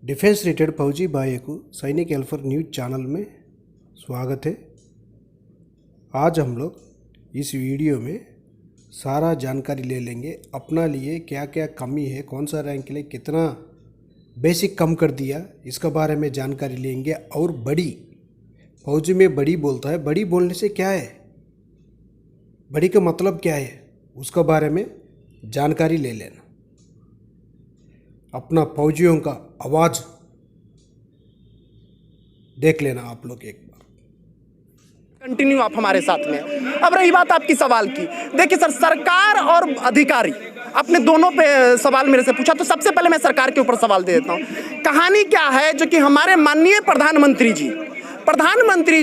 Defence related फौजी भाइयों को सैनिक हेल्पर न्यूज चैनल में स्वागत है। आज हम लोग इस वीडियो में सारा जानकारी ले लेंगे। अपना लिए क्या क्या कमी है, कौन सा रैंक के लिए कितना बेसिक कम कर दिया, इसका बारे में जानकारी लेंगे। और बड़ी फौजी में बड़ी बोलता है, बड़ी बोलने से क्या है, बड़ी का मतलब क्या है, उसका बारे में जानकारी ले लेना। अपना फौजियों का आवाज़ देख लेना आप लोग एक बार। कंटिन्यू आप हमारे साथ में। अब रही बात आपकी सवाल की, देखिए सर, सरकार और अधिकारी, आपने दोनों पे सवाल मेरे से पूछा, तो सबसे पहले मैं सरकार के ऊपर सवाल दे देता हूँ। कहानी क्या है, जो कि हमारे माननीय प्रधानमंत्री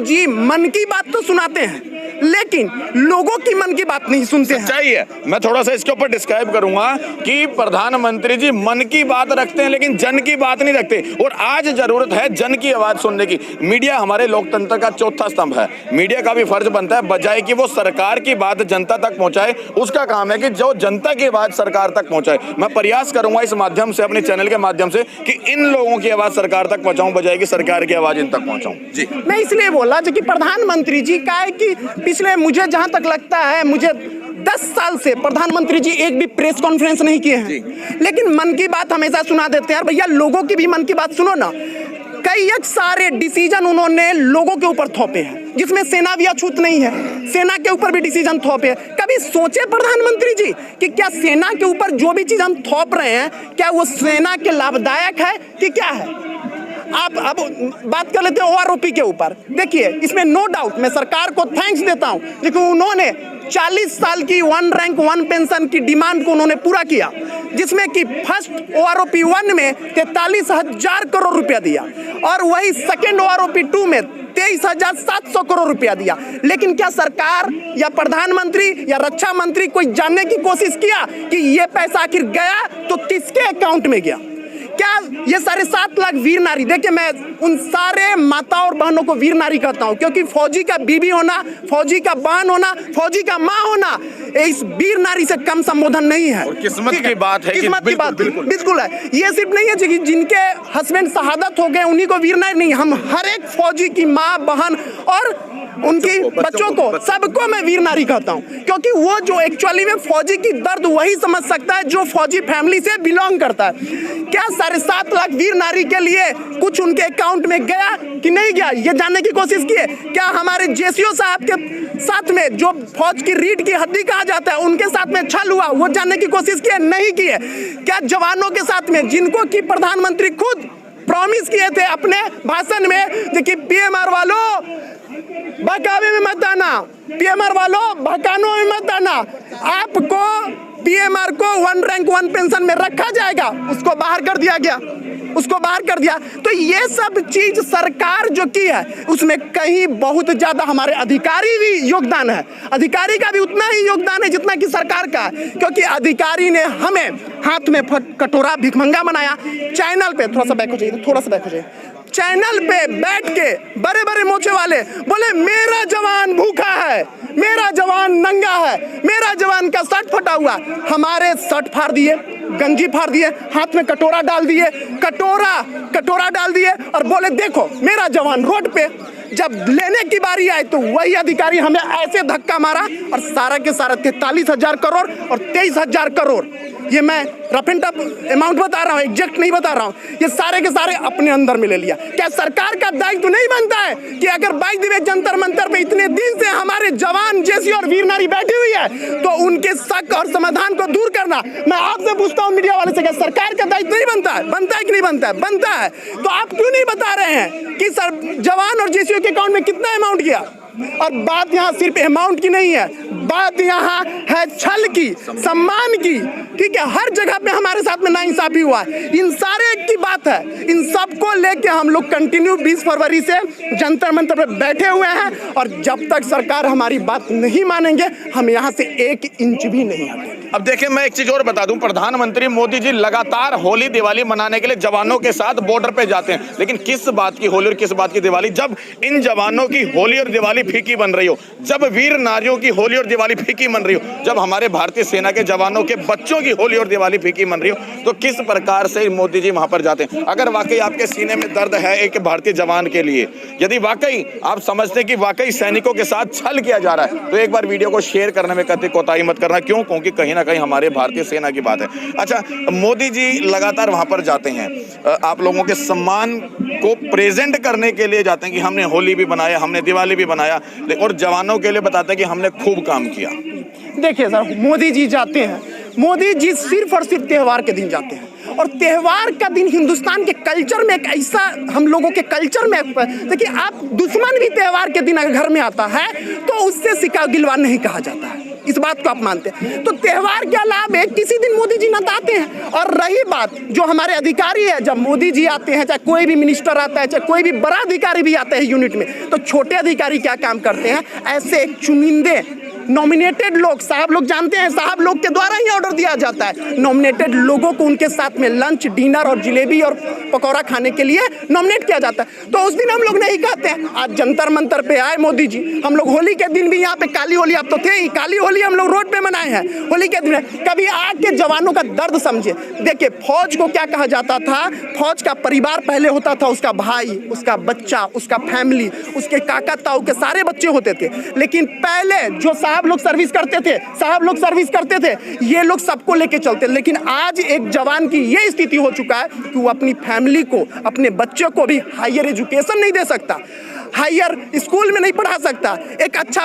जी मन की बात तो सुनाते हैं, लेकिन लोगों की मन की बात नहीं सुनते हैं। चाहिए मैं थोड़ा सा इसके ऊपर डिस्क्राइब करूंगा कि प्रधानमंत्री जी मन की बात रखते हैं लेकिन जन की बात नहीं रखते। और आज जरूरत है जन की आवाज सुनने की। मीडिया हमारे लोकतंत्र का चौथा स्तंभ है। मीडिया का भी फर्ज बनता है, बजाय कि वो सरकार की बात जनता तक पहुंचाए, उसका काम है कि जो जनता की आवाज सरकार तक पहुंचाए। मैं प्रयास करूंगा इस माध्यम से, अपने चैनल के माध्यम से, कि इन लोगों की आवाज सरकार तक पहुंचाऊं, बजाय कि सरकार की आवाज इन तक पहुंचाऊं। जी, मैं इसलिए बोला जो कि प्रधानमंत्री जी का है कि पिछले, मुझे जहां तक लगता है, मुझे 10 साल से प्रधानमंत्री जी एक भी प्रेस कॉन्फ्रेंस नहीं किए हैं, लेकिन मन की बात हमेशा सुना देते हैं। भैया, लोगों की भी मन की बात सुनो ना। कई एक सारे डिसीजन उन्होंने लोगों के ऊपर थोपे हैं, जिसमें सेना भी अछूत नहीं है। सेना के ऊपर भी डिसीजन थोपे हैं। कभी सोचे प्रधानमंत्री जी कि क्या सेना के ऊपर जो भी चीज हम थोप रहे हैं, क्या वो सेना के लाभदायक है कि क्या है? आप अब बात कर लेते हैं ओआरओपी के ऊपर। देखिए, इसमें नो डाउट मैं सरकार को थैंक्स देता हूं, लेकिन उन्होंने 40 साल की 1 रैंक 1 पेंशन की डिमांड को उन्होंने पूरा किया, जिसमें कि फर्स्ट ओआरओपी 1 में 43,000 करोड़ रुपया दिया और वही सेकेंड ओआरओपी 2 में 23,700 करोड़ रुपया दिया। लेकिन क्या सरकार या प्रधानमंत्री या रक्षा मंत्री कोई जानने की कोशिश किया कि ये पैसा आखिर गया तो किसके अकाउंट में गया? क्या ये 7.5 लाख वीर नारी, देखिए मैं उन सारे माता और बहनों को वीर नारी कहता हूं, क्योंकि फौजी का बीबी होना, फौजी का बहन होना, फौजी का मां होना, इस वीर नारी से कम संबोधन नहीं है। और किस्मत की बात है, किस्मत की बात बिल्कुल है। ये सिर्फ नहीं है कि जिनके हस्बैंड शहादत हो गए उन्हीं को वीर नारी नहीं, हम हर एक फौजी की माँ, बहन और उनकी बच्चों को, सबको मैं वीर नारी कहता हूं, क्योंकि वो जो एक्चुअली में फौजी की दर्द वही समझ सकता है जो फौजी फैमिली से बिलोंग करता है। क्या 7.5 लाख वीर नारी के लिए कुछ उनके अकाउंट में गया कि नहीं गया, ये जानने की कोशिश किए? क्या हमारे जेसीओ साहब के साथ में, जो फौज की रीढ़ की हड्डी कहा जाता है, उनके साथ में छल हुआ, वो जानने की कोशिश किए? नहीं किए। क्या जवानों के साथ में, जिनको कि प्रधानमंत्री खुद प्रॉमिस किए थे अपने भाषण में कि पीएमआर वालों बहकावे में मत आना, पीएमआर वालों बहकानों में मत आना, आपको पीएमआर को 1 रैंक 1 पेंशन में रखा जाएगा, उसको बाहर कर दिया गया, उसको बाहर कर दिया। तो ये सब चीज सरकार जो की है, उसमें कहीं बहुत ज्यादा हमारे अधिकारी भी योगदान है। अधिकारी का भी उतना ही योगदान है जितना कि सरकार का है, क्योंकि अधिकारी ने हमें हाथ में कटोरा भिखमंगा बनाया। चैनल पे थोड़ा सा बैक हो जाइए, थोड़ा सा बैक हो जाइए। चैनल पे बैठ के बड़े बड़े मोचे वाले बोले मेरा जवान भूखा है, मेरा जवान नंगा है, मेरा जवान का शर्ट फटा हुआ। हमारे शर्ट फाड़ दिए, गंजी फाड़ दिए, हाथ में कटोरा डाल दिए, कटोरा डाल दिए और बोले देखो मेरा जवान रोड पे। जब लेने की बारी आई तो वही अधिकारी हमें ऐसे धक्का मारा और सारा के सारा 43,000 करोड़ और 23,000 करोड़, ये मैं रफ एंड टफ अमाउंट बता रहा हूँ, एग्जैक्ट नहीं बता रहा हूँ, ये सारे के सारे अपने अंदर में ले लिया। क्या सरकार का दायित्व नहीं बनता है कि अगर 22 दिवस जंतर मंतर पे इतने दिन से हमारे जवान, जेसी और वीर नारी बैठी हुई है, तो उनके शक और समाधान को दूर करना? मैं आपसे पूछता हूँ मीडिया वाले से, क्या सरकार का दायित्व नहीं बनता है? बनता है कि नहीं बनता है? बनता है। तो आप क्यों नहीं बता रहे हैं कि सर जवान और जेसीओ के अकाउंट में कितना अमाउंट गया? और बात यहाँ सिर्फ अमाउंट की नहीं है, बात यहाँ है छल की, सम्मान की, ठीक है? हर जगह पे हमारे साथ में नाइंसाफी हुआ है, इन सारे की बात है। इन सबको लेके हम लोग कंटिन्यू 20 फरवरी से जंतर मंतर पे बैठे हुए हैं और जब तक सरकार हमारी बात नहीं मानेंगे, हम यहाँ से 1 इंच भी नहीं हटेंगे। अब देखिए, मैं एक चीज और बता दूं, प्रधानमंत्री मोदी जी लगातार होली दिवाली मनाने के लिए जवानों के साथ बॉर्डर पे जाते हैं, लेकिन किस बात की होली और किस बात की दिवाली? जब इन जवानों की होली और दिवाली फीकी बन रही हो, जब वीर नारियों की होली और दिवाली दिवाली फीकी मन रही हो, जब हमारे भारतीय सेना के जवानों के बच्चों की होली और दिवाली फीकी मन रही हो, तो किस प्रकार से मोदी जी वहां पर जाते हैं? अगर वाकई आपके सीने में दर्द है एक भारतीय जवान के लिए, यदि वाकई आप समझते हैं कि वाकई सैनिकों के साथ छल किया जा रहा है, तो एक बार वीडियो को शेयर करने में कतई कोताही मत करना। क्यों? क्योंकि कहीं ना कहीं हमारे भारतीय सेना की बात है। अच्छा, मोदी जी लगातार वहां पर जाते हैं, आप लोगों के सम्मान को प्रेजेंट करने के लिए जाते हैं कि हमने होली भी बनाया, हमने दिवाली भी बनाया, और जवानों के लिए बताते हैं कि हमने खूब काम किया। देखिए सर, मोदी जी जाते हैं, मोदी जी सिर्फ और सिर्फ त्योहार के दिन जाते हैं, और त्योहार का दिन हिंदुस्तान के कल्चर में एक ऐसा, हम लोगों के कल्चर में देखिए, आप दुश्मन भी त्योहार के दिन अगर घर में आता है तो उससे सिका गिलवा नहीं कहा जाता है, इस बात को आप मानते हैं। तो त्योहार के अलावा किसी दिन मोदी जी नताते हैं। और रही बात जो हमारे अधिकारी है, जब मोदी जी आते हैं, चाहे कोई भी मिनिस्टर आता है, चाहे कोई भी बड़ा अधिकारी भी आता है यूनिट में, तो छोटे अधिकारी क्या काम करते हैं, ऐसे चुनिंदे नॉमिनेटेड लोग, साहब लोग जानते हैं, साहब लोग के द्वारा ही ऑर्डर दिया जाता है, नॉमिनेटेड लोगों को उनके साथ में लंच, डिनर और जिलेबी और पकौड़ा खाने के लिए नॉमिनेट किया जाता है। तो उस दिन हम लोग नहीं कहते हैं आज जंतर मंतर पे आए मोदी जी, हम लोग होली के दिन भी यहाँ पे काली होली, अब तो थे ही काली होली, हम लोग रोड पे मनाए हैं होली के दिन। कभी आके जवानों का दर्द समझे। देखिए, फौज को क्या कहा जाता था, फौज का परिवार पहले होता था, उसका भाई, उसका बच्चा, उसका फैमिली, उसके काका ताऊ के सारे बच्चे होते थे। लेकिन पहले जो साहब लोग सर्विस करते थे, साहब लोग सर्विस करते थे, ये लोग सबको लेके चलते। लेकिन आज एक जवान की ये स्थिति हो चुका है कि वो अपनी फैमिली को, अपने बच्चे को भी हायर एजुकेशन नहीं दे सकता, हायर स्कूल में नहीं पढ़ा सकता, एक अच्छा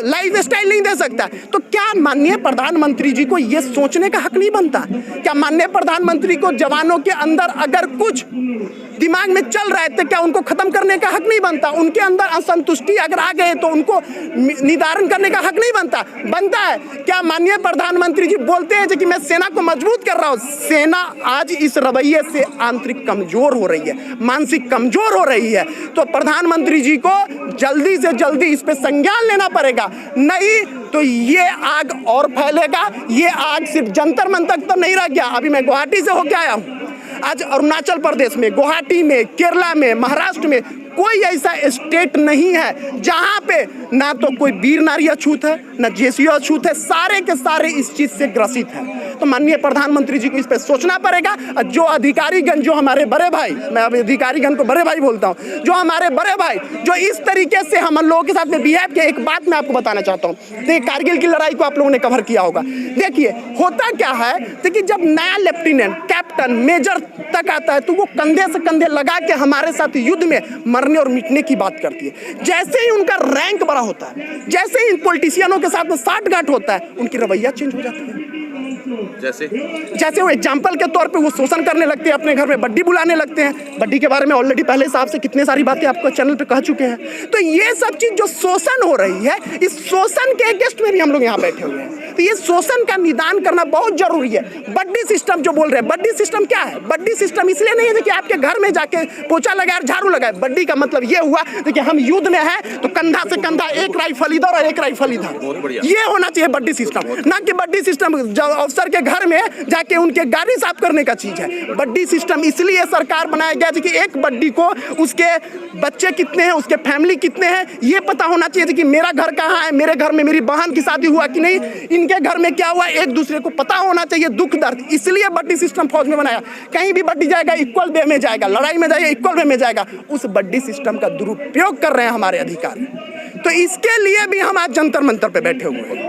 लाइफ स्टाइल नहीं दे सकता। तो क्या माननीय प्रधानमंत्री जी को ये सोचने का हक नहीं बनता? क्या माननीय प्रधानमंत्री को जवानों के अंदर अगर कुछ दिमाग में चल रहा है तो क्या उनको खत्म करने का हक नहीं बनता? उनके अंदर असंतुष्टि अगर आ गए तो उनको निवारण करने का हक नहीं बनता? बनता है। क्या माननीय प्रधानमंत्री जी बोलते हैं कि मैं सेना को मजबूत कर रहा हूँ? सेना आज इस रवैये से आंतरिक कमजोर हो रही है, मानसिक कमजोर हो रही है। तो प्रधानमंत्री जी को जल्दी से जल्दी इस पे संज्ञान लेना पड़ेगा, नहीं तो ये आग और फैलेगा। ये आग सिर्फ जंतर मंतर तक तो नहीं रह गया। अभी मैं गुवाहाटी से होके आया हूँ, आज अरुणाचल प्रदेश में, गुवाहाटी में, केरला में, महाराष्ट्र में कोई ऐसा स्टेट नहीं है जहां पे ना तो कोई वीर नारी अछूत है, ना जेसीओ अछूत है, सारे के सारे इस चीज से ग्रसित हैं। तो माननीय प्रधानमंत्री जी को इस पे सोचना पड़ेगा। जो अधिकारीगण, जो हमारे बड़े भाई, मैं अब अधिकारीगण को बड़े भाई बोलता हूँ, जो हमारे बड़े भाई जो इस तरीके से हम लोगों के साथ में बिहेव किया, एक बात मैं आपको बताना चाहता हूँ। देखिए, कारगिल की लड़ाई को आप लोगों ने कवर किया होगा। देखिए होता क्या है, देखिए जब नया लेफ्टिनेंट, कैप्टन, मेजर तक आता है तो वो कंधे से कंधे लगा के हमारे साथ युद्ध में मरने और मिटने की बात करती है। जैसे ही उनका रैंक बड़ा होता है, जैसे ही पॉलिटिशियनों के साथ में साठगांठ होता है, उनकी रवैया चेंज हो जाती है। जैसे वो एग्जाम्पल के तौर पे वो शोषण करने लगते हैं, अपने घर में बड्डी बुलाने लगते हैं। बड्डी के बारे में ऑलरेडी पहले साहब से कितने सारी बातें आपको चैनल पे कह चुके हैं। तो ये सब चीज जो शोषण हो रही है, इस शोषण के अगेंस्ट में भी हम लोग यहाँ बैठे हुए हैं। तो ये शोषण का निदान करना बहुत जरूरी है। बड्डी सिस्टम जो बोल रहे हैं, बड्डी सिस्टम क्या है? बड्डी सिस्टम इसलिए नहीं है कि आपके घर में जाके पोछा लगाए, झाड़ू लगाए। बड्डी का मतलब ये हुआ कि हम युद्ध में हैं तो कंधा से कंधा, एक राइफल इधर और एक राइफल इधर, ये होना चाहिए बड्डी सिस्टम। ना कि बड्डी सिस्टम अफसर के घर में जाके उनके गाड़ी साफ करने का चीज है। बड्डी सिस्टम इसलिए सरकार बनाया गया कि एक बड्डी को उसके बच्चे कितने हैं, उसके फैमिली कितने हैं, ये पता होना चाहिए कि मेरा घर कहाँ है, मेरे घर में मेरी बहन की शादी हुआ कि नहीं, इनके घर में क्या हुआ, एक दूसरे को पता होना चाहिए दुख दर्द। इसलिए बड्डी सिस्टम फौज में बनाया। कहीं भी बड्डी जाएगा इक्वल वे में जाएगा, लड़ाई में जाएगा इक्वल वे में जाएगा। उस बड्डी सिस्टम का दुरुपयोग कर रहे हैं हमारे अधिकारी। तो इसके लिए भी हम आज जंतर मंतर पे बैठे हुए हैं।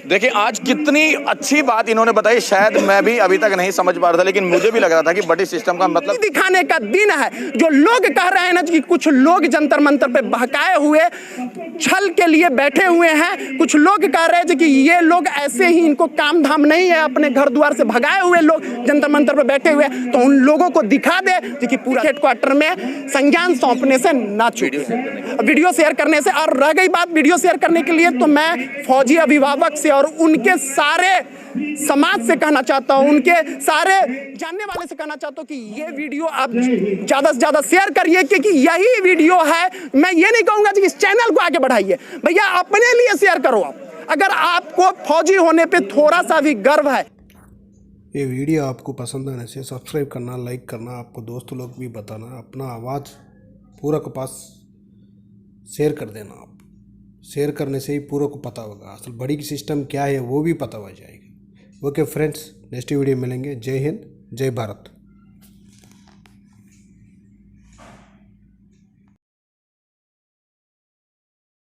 देखिए आज कितनी अच्छी बात इन्होंने बताई, शायद मैं भी अभी तक नहीं समझ पा रहा था, लेकिन मुझे भी लग रहा था कि बड्डी सिस्टम का मतलब दिखाने का दिन है। जो लोग कह रहे हैं ना कि कुछ लोग जंतर मंतर पे बहकाए हुए छल के लिए बैठे हुए हैं, कुछ लोग कह रहे हैं कि ये लोग ऐसे ही, इनको काम धाम नहीं है, अपने घर द्वार से भगाए हुए लोग जंतर मंतर पे बैठे हुए, तो उन लोगों को दिखा दे कि पूरा हेडक्वार्टर में संज्ञान सौंपने से ना चूके, वीडियो शेयर करने से। और रह गई बात वीडियो शेयर करने के लिए, तो मैं फौजी अभिभावक से और उनके सारे समाज से कहना चाहता हूं, उनके सारे जानने वाले से कहना चाहता हूं कि ये वीडियो आप ज्यादा से ज्यादा शेयर करिए, क्योंकि यही वीडियो है। मैं ये नहीं कहूंगा कि इस चैनल को आगे बढ़ाइए, भैया अपने लिए शेयर करो। आप अगर आपको फौजी होने पे थोड़ा सा भी गर्व है। ये वीडियो आपको पसंद आने से सब्सक्राइब करना, लाइक करना, आपको दोस्त लोग भी बताना, अपना आवाज़ पूरा के पास शेयर कर देना आप। शेयर करने से ही पूरा को पता होगा, असल बड़ी की सिस्टम क्या है वो भी पता हो जाएगा। ओके फ्रेंड्स, नेक्स्ट वीडियो मिलेंगे। जय हिंद, जय भारत।